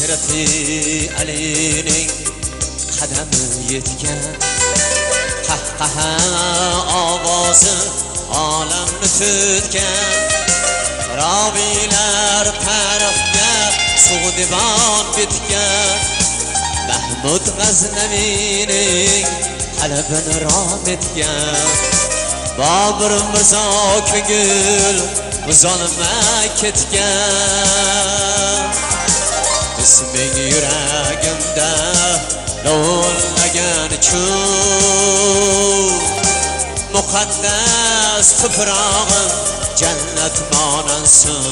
Hazreti Ali'ning qadami yetgan qahqaha ovozi olamni tutgan raviylar tarixga sug'dibon bitgan Mahmud G'aznaviyning qalbini rom etgan Bobur Mirzo ko'ngil uzolmay ketgan isming yuragimda lovullagan chun muqaddas tuprog'im jannat monansin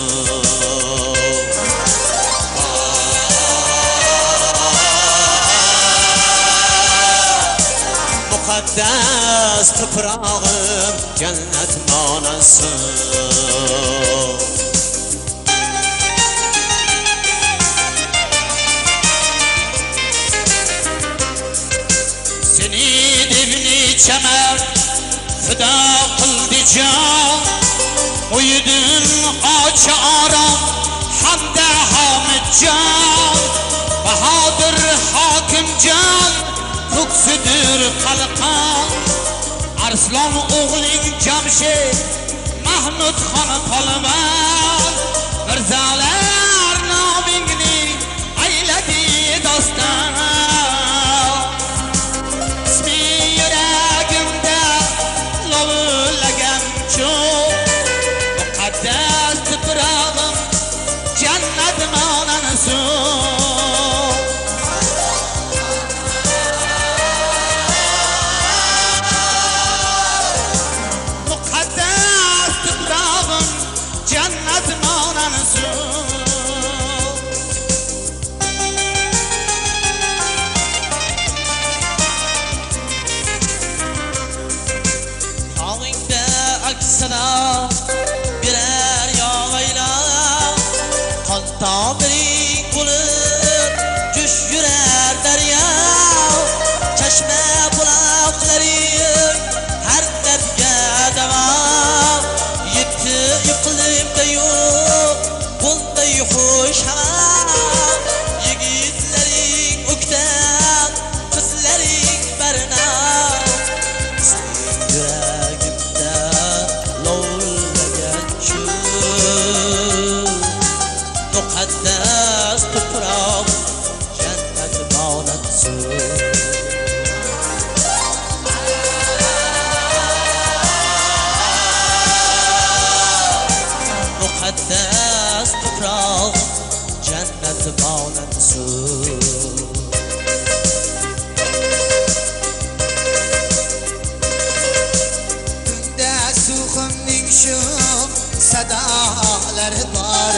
muqaddas tuprog'im jannat monansin seni devni chamar fido qildi jon Uyudun ocha orom hamda Homidjon Bahodir Hokimjon ko'ksidir qalqon Arslon o'g'ling Jamshid Mahmud xon polvon Mirzolar nomingni ayladi doston ismi yuragimda lovullagan chun muqaddas tuprog'im jannat monansin birer yağayla kan tabirin kulur cüş yürer derya çeşme bulakları her derge devam yetti yıkılımda yok bunda yuhuş hava yigitlerin ukten kızlerin berna muqaddas tuprog jannat monansin muqaddas tuprog jannat monansin tunda suximning shum sadolari bor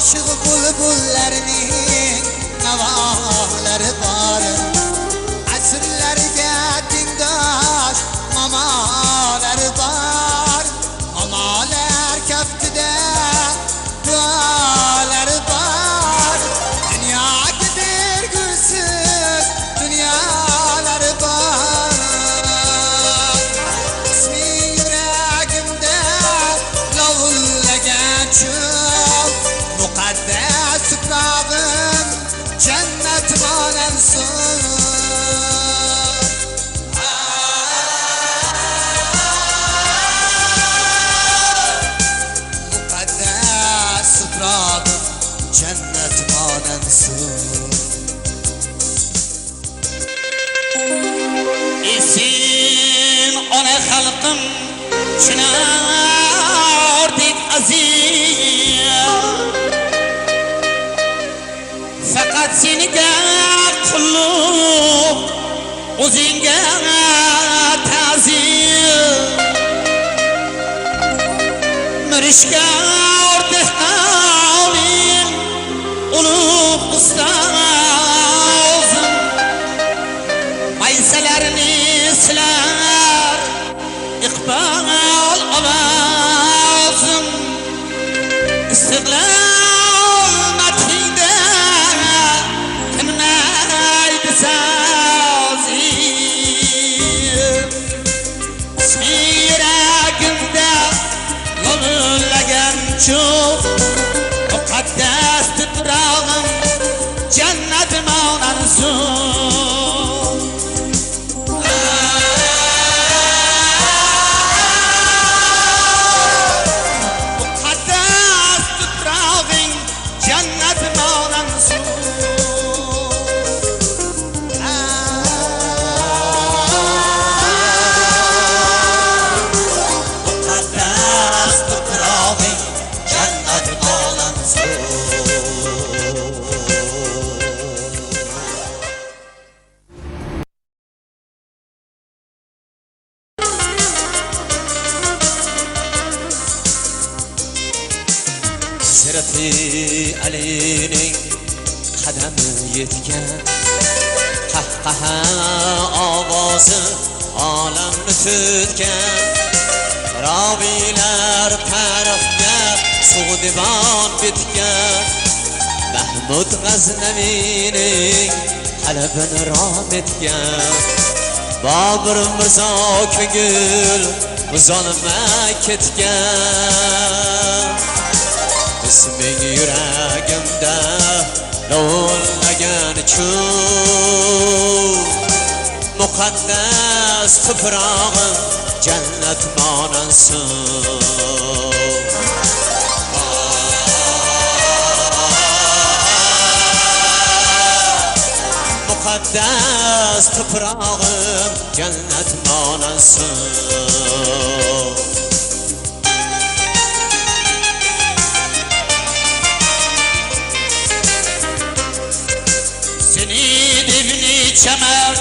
aşık bulbullarning navolari bor asrlarga tengdosh mamolar bor mamolar kaftida duolar bor dunyoga dergursiz dunyolar bor ismi yuragimda lovullagan chun muqaddas tuprog'im jannat monansin muqaddas tuprog'im jannat monansin esin ona xalqim chinordek aziz faqat senga qulluq o'zingga ta'zim mirishga o'rtaqoling ulug' ustozim maysalarni silar iqbol ovozim istiqlol muqaddas tuprog'im manansun Muqaddas tuprog'ing jannat manansun Hazreti Ali'ning qadami yetgan qahqaha ovozi olamni tutgan roviylar tarixga sug'divon bitgan Mahmud G'aznaviyning qalbini rom etgan Bobur Mirzo ko'ngil uzolmay ketgan Isming yuragimda lovullagan chun Muqaddas tuprog'im jannat monansun Muqaddas tuprog'im jannat monansun Çemer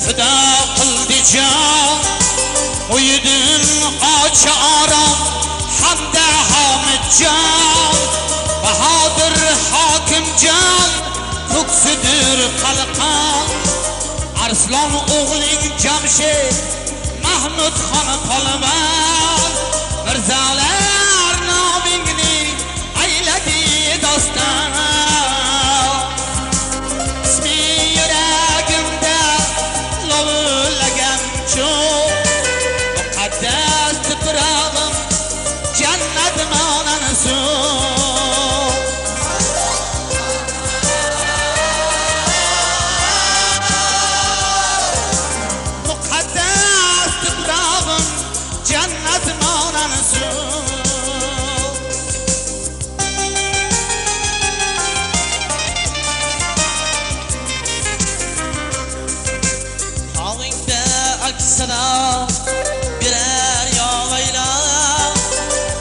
fida qildi jon Uyudin qocha aram hamda Hamidjon Bahodir Hokimjon ko'ksidir qalqon Arslon o'g'ling Jamshid Mahmud xon polvon Mirzolar nomingni ayladi doston Muqaddas tuprog'im jannat monansun Muqaddas tuprog'im jannat monansun Tog'ingda aksana birer yağlayla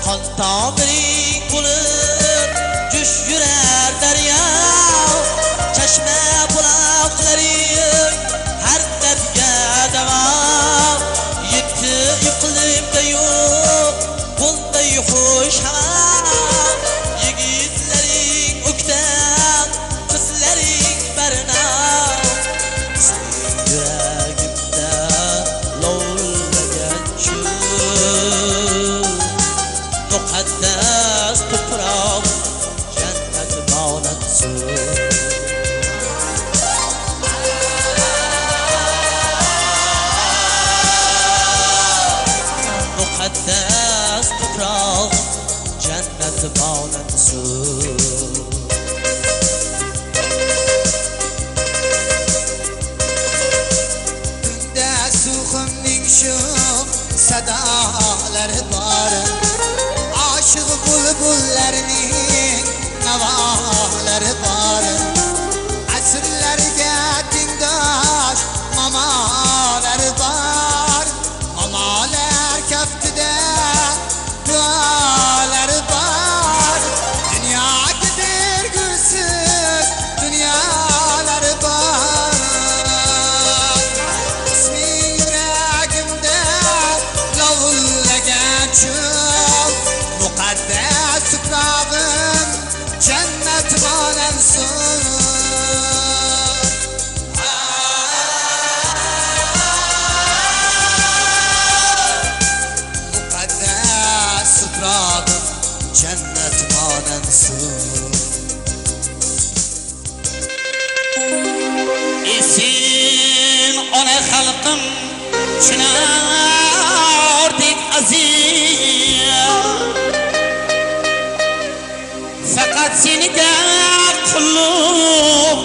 Kan tabiring bo'lib jush yurar daryo Chashma buloqlaring har dardga davo Yetti iqlimda yo'q bunday xush havo Yigitlaring o'ktam qizlaring barnam Yuragimda lovullagan Muqaddas tuprog jannat monansun Muqaddas tuprog jannat monansun Tunda suximning shu sadolari bor Aşık bulbullarning navolari bor Asrlarga tengdosh mamolar bor Mamolar kaftida duolar bor Dunyoga dergursiz dunyolar bor Isming yuragimda lovullagan chun Muqaddas tuprog'im jannat monansun Muqaddas tuprog'im jannat monansun Esin ona xalqim chinordek aziz Faqat seniga qulluq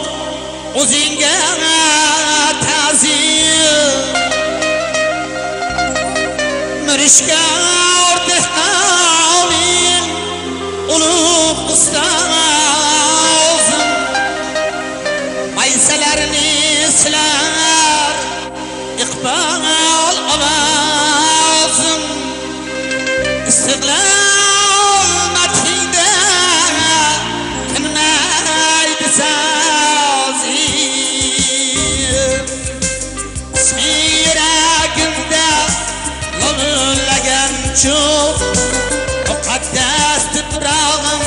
Eshkar dehqoning ulug' ustozim maysalarni silar iqbol ovozim istiqlol madhida tinmaydi sozim ismi yuragimda lo'lillagan cho'g' muqaddas tuprog'im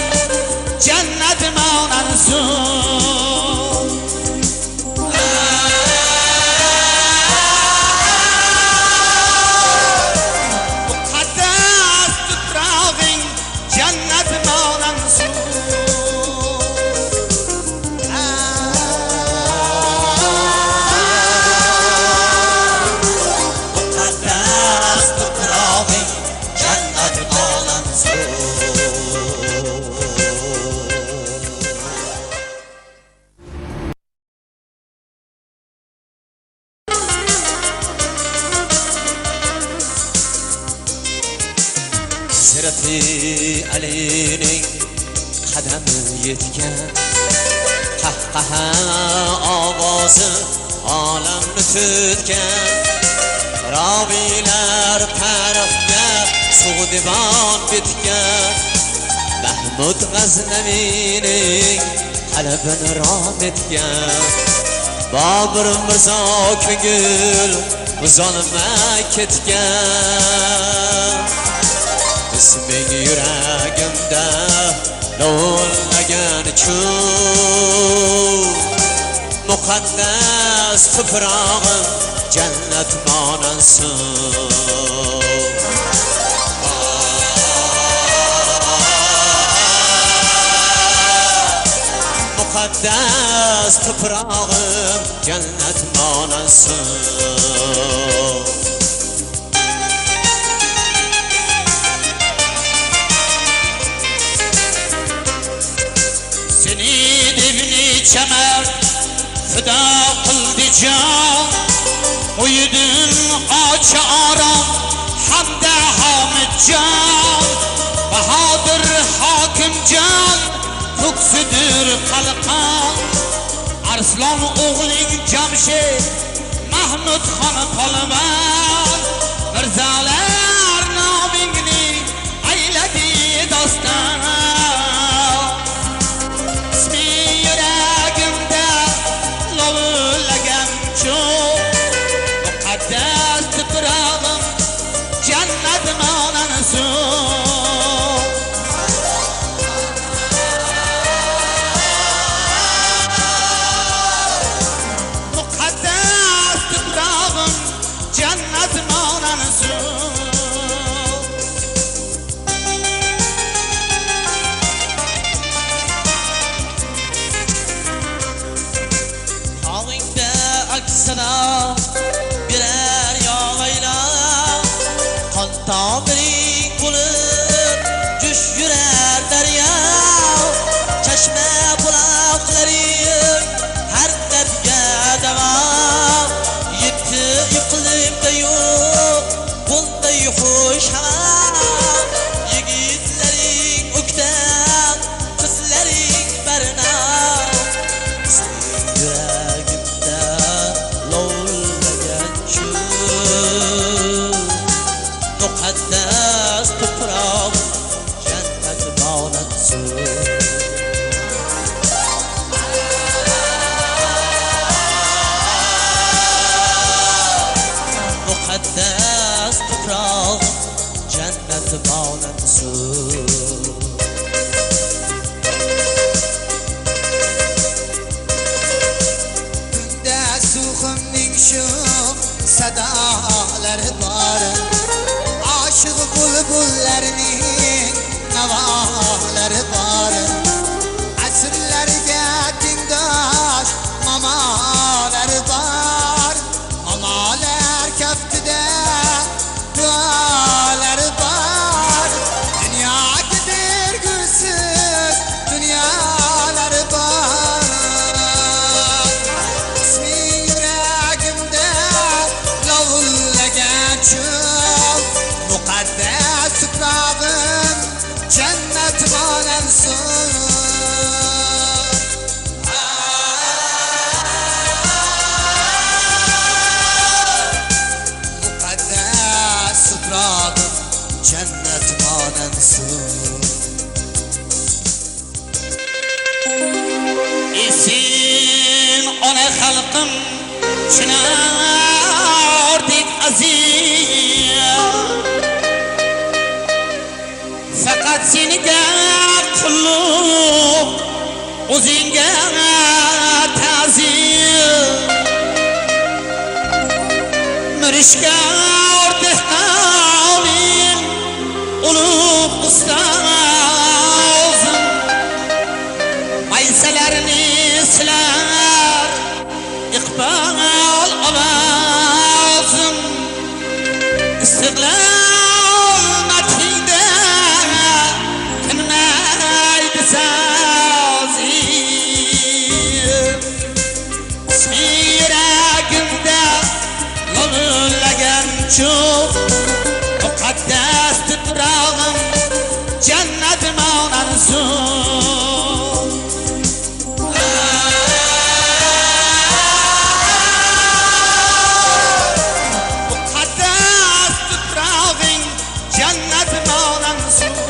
jannat monan suv muqaddas tuprog'ing jannat monan suv muqaddas tuprog'ing jannat monan suv Hazreti Ali'ning qadami yetgan qahqaha ovozi olamni tutgan robiylar tarixga sug'dibon bitgan Mahmud G'aznaviyning qalbini rom etgan Bobur Mirzo ko'ngil uzolmay ketgan isming yuragimda lo'lillagan cho'g' muqaddas tuprog'im jannat monan suv muqaddas tuprog'im jannat monan suv Çemer fida kıldı can Uydun ağaça aram Hamda Hamid can Bahadır Hakim can Tuksüdür kalkan Arslan oğlun Camşid Mahmud Han Palvan Mirzalar namingni ayladi dostan muqaddas tuprog'im jannat monan suv muqaddas tuprog'im jannat monan suv Havingda aksana birer yağayla Kan tabiring bo'lib jush yurar daryo Chashma buloqlaring har dardga davo Yetti iqlimda yo'q bunday xush havo Yigitlaring o'ktam qizlaring barnam yuragimda lo'lillagan cho'g' muqaddas tuprog' jannat monan suv muqaddas tuprog' jannat monan suv Tunda suximning shu sadolari bor Aşık bulbullarning navolari bor Asrlarga tengdosh mamolari bor Mamolar kaftida duolari bor Dunyoga bergusiz dunyolari bor Isming yuragimda lovullagan cho'g' monansun. Esin ona xalqim chinordek aziz, faqat senga qulluq, o'zingga ta'zim. Mirishga o'rdak halim, ulug' ustozim, maysalarni silar iqbol ovozim. Istiqlol madhida tinmaydi sazim. Yuragimda lo'lillagan cho'g', muqaddas tuprog'im jannat monansun. Muqaddas tuprog'ing jannat monansun.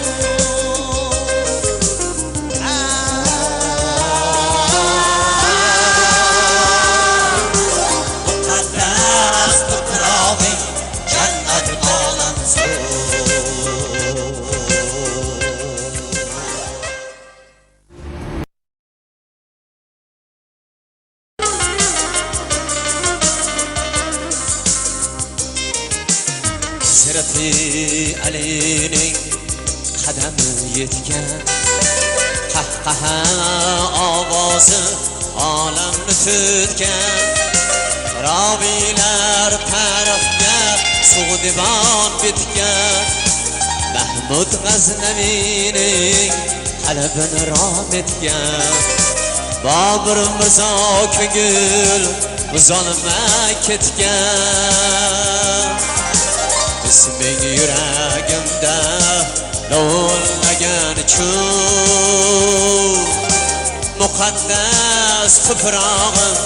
Muqaddas tuprog'ing jannat monansun. Hazrati Alining qadami yetgan, qahqaha ovozi olamni tutgan. Robiylar tarafga sug'dibon bitgan, Mahmud G'aznaviyning qalbini rom etgan. Bobur Mirzo ko'ngil uzolmay ketgan. Isming yuragimda lo'lillagan cho'g', muqaddas tuprog'im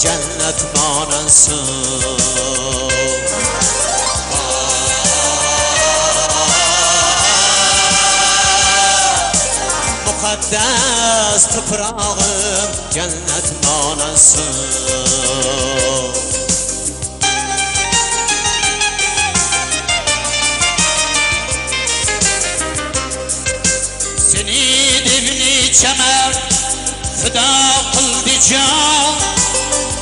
jannat monansun. Muqaddas tuprog'im jannat monansun. Seni devni chamar fido qildi jon,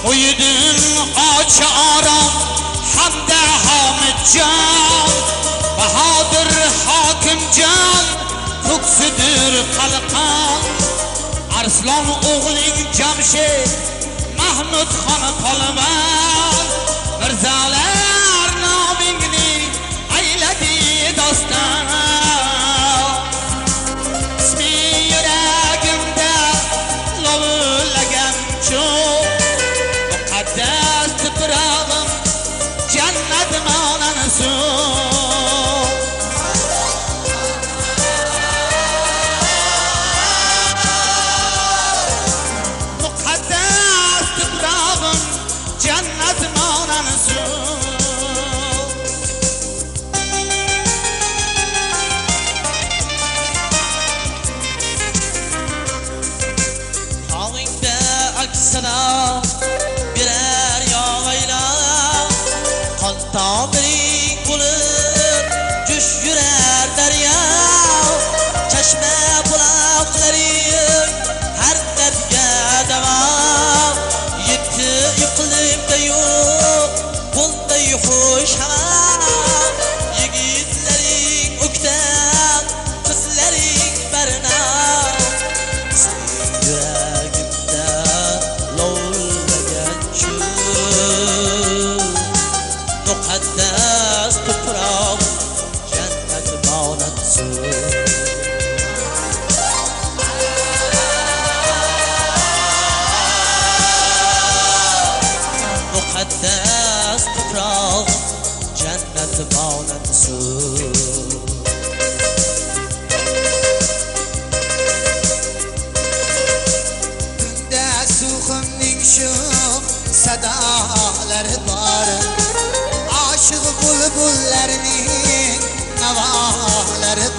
Muhyiddin Hoji Orom hamda Homidjon. Bahodir Hokimjon ko'ksidir qalqon, Arslon o'g'ling Jamshid Mahmud xon polvon. Mirzolar nomingni ayladi doston. Ismi yuragimda lo'lillagan cho'g', muqaddas tuprog'im jannat monansun. Muqaddas tuprog'im jannat monansun. Tog'ingda aksana birer yog'aylar, qon tomiring bo'lib jush yurar daryo. Chashma buloqlaring har dardga davo, yetti iqlimda yo'q bunday xush havo. Yigitlaring o'ktam, qizlaring barnam. Yuragimda lo'lillagan cho'g', muqaddas tuprog'im jannat monansun. Muqaddas tuprog'im jannat monansun. Tunda suximning sho'x sadolari bor, oshiq bulbullarning navolari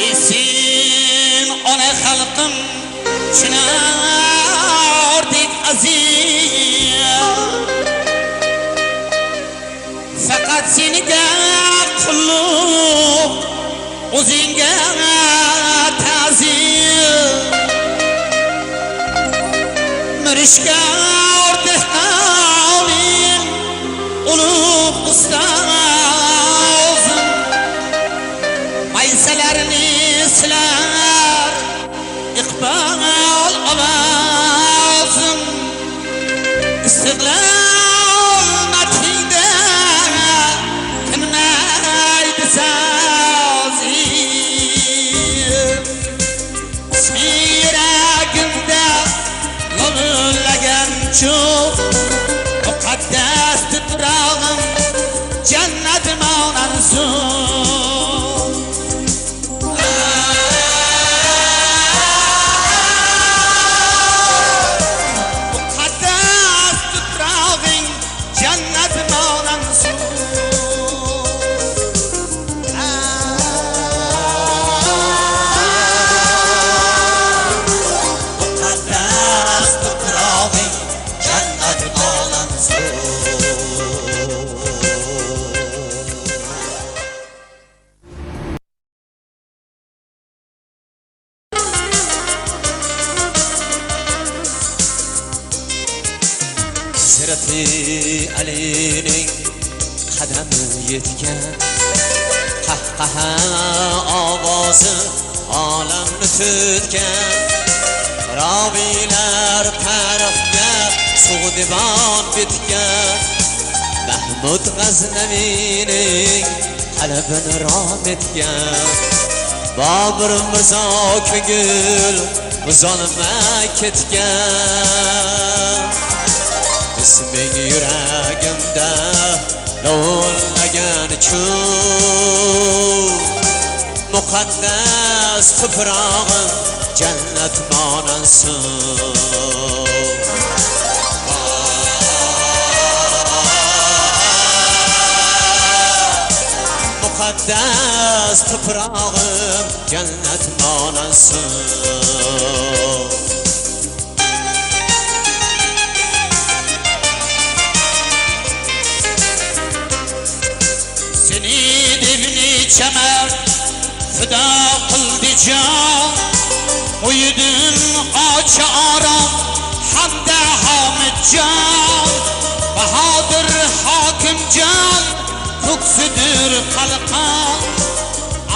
Esin ona xalqim chinordek aziz, faqat senga qulluq, o'zingga ta'zim. Mirishga ortiq havin ulug' ustozim, maysalarni silar iqbol ovozim. Istiqlol madhingda tinmaydi sozim, yuragimda lovullagan cho'g' muqaddas tuprog'im jannat monan suv. Muqaddas tuprog'ing jannat monan suv. Muqaddas tuprog'ing jannat monan suv. Sirati Alining qadami yetgan, qahqaha ovozi olamni tutgan, roviylar tarafga sug'dibon bitgan, Mahmud G'aznaviyning qalbini rom etgan, Bobur Mirzo ko'ngil buzolmay ketgan. İsming yuragimda lovullagan cho'g', muqaddas tuprog'im jannat monan suv. Muqaddas tuprog'im jannat monan suv. Çemer fida qildi jon, qo'ydim ocha orom hamda Homidjon. Bahodir Hokimjon ko'ksidir qalqon,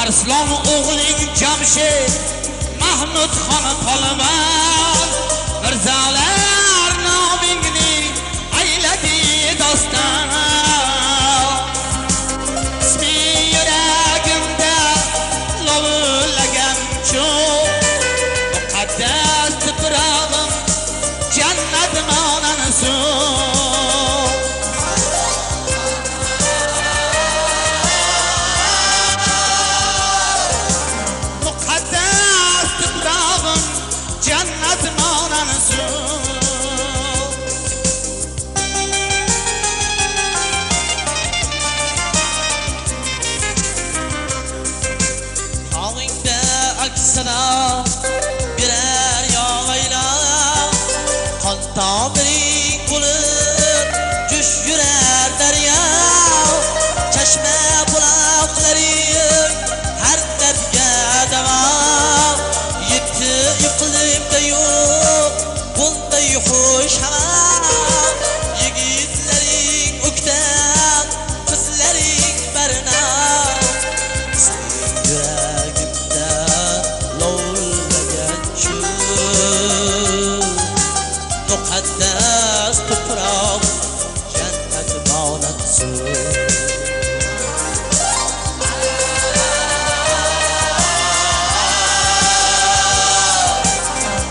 Arslon o'g'ling Jamshid Mahmud xon polvon. Mirzolar nomingni ayladi doston, muqaddas tuprog'im jannat monan suv. Muqaddas tuprog'im jannat monan suv. Tog'ingda aksana birer yog'ayla, qon tomiring bo'lib jush yurar daryo. Chashma buloqlaring har dardga davo, yetti iqlimda yo'q bunday xush havo. Yigitlaring o'ktam, qizlaring barnam, sening yuragimda lovullagan cho'g', muqaddas tuprog' jannat monan suv.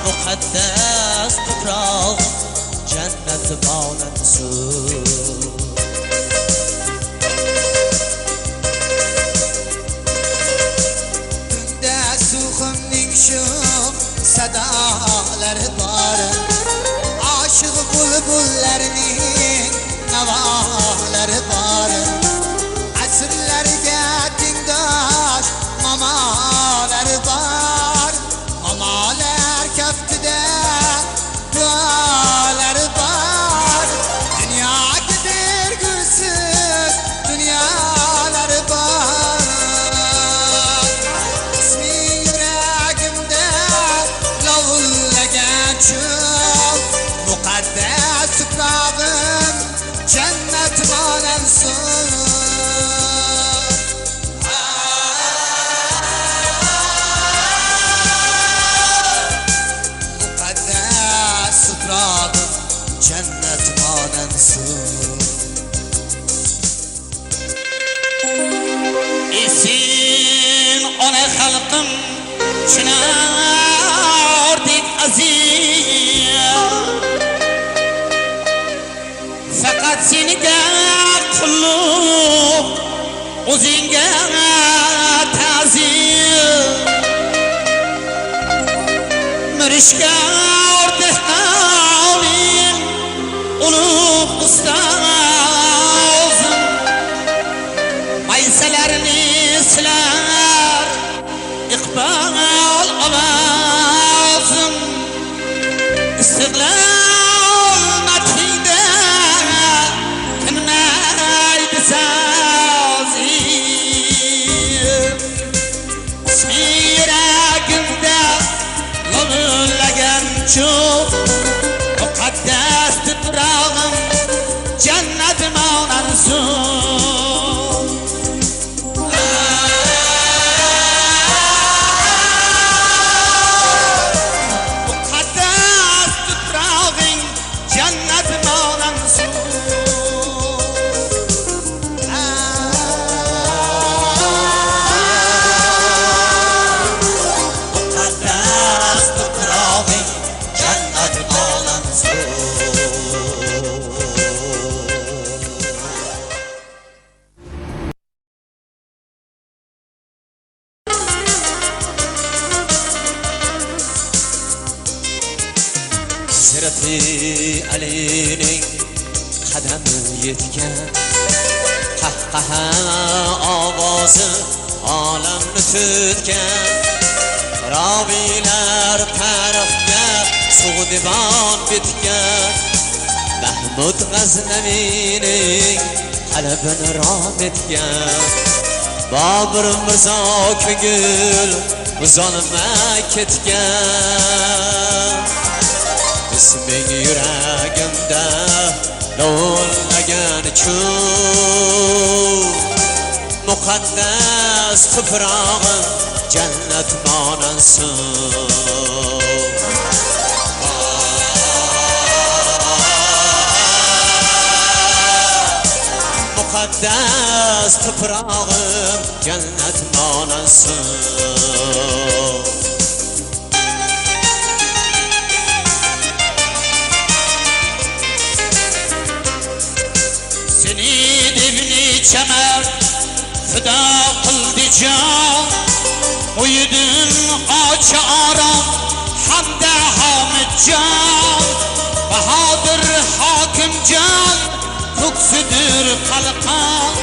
Muqaddas tuprog' jannat monan suv. Tunda suximning sho'x sadolari bor, oshiq bulbullarning navolari bor. Asrlarga tengdosh mamolar Muqaddas tuprog'im jannat monansin. Esin ona xalqim chinordek aziz, faqat senga qulluq, o'zingga ta'zim. Mirishkor dehqonim, ulug' ustozim, maysalarni silar iqbol ovozim. Istiqlol madhida kimnaydi sozim, yuragimda lo'lillagan cho'g', muqaddas tuprog'im jannat monansin. Muqaddas tuprog'ing jannat monansin. Muqaddas tuprog'ing jannat monansin. Sirati Alining qadami yetgan, qahqaha ovozi olamni tutgan, robiylar tarafga sug'divon bitgan, Mahmud G'aznaviyning qalbini rom etgan, Bobur Mirzo ko'ngil buzolmay ketgan. Isming yuragimda lo'lillagan cho'g', muqaddas tuprog'im jannat monansin. Muqaddas tuprog'im jannat monansin. Seni devni chamar fido qildi jon, qo'ydim ocha orom hamda Homidjon. Bahodir Hokimjon ko'ksidir qalqon,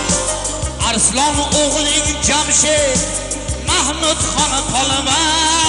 Arslon o'g'ling Jamshid Mahmud xon polvon.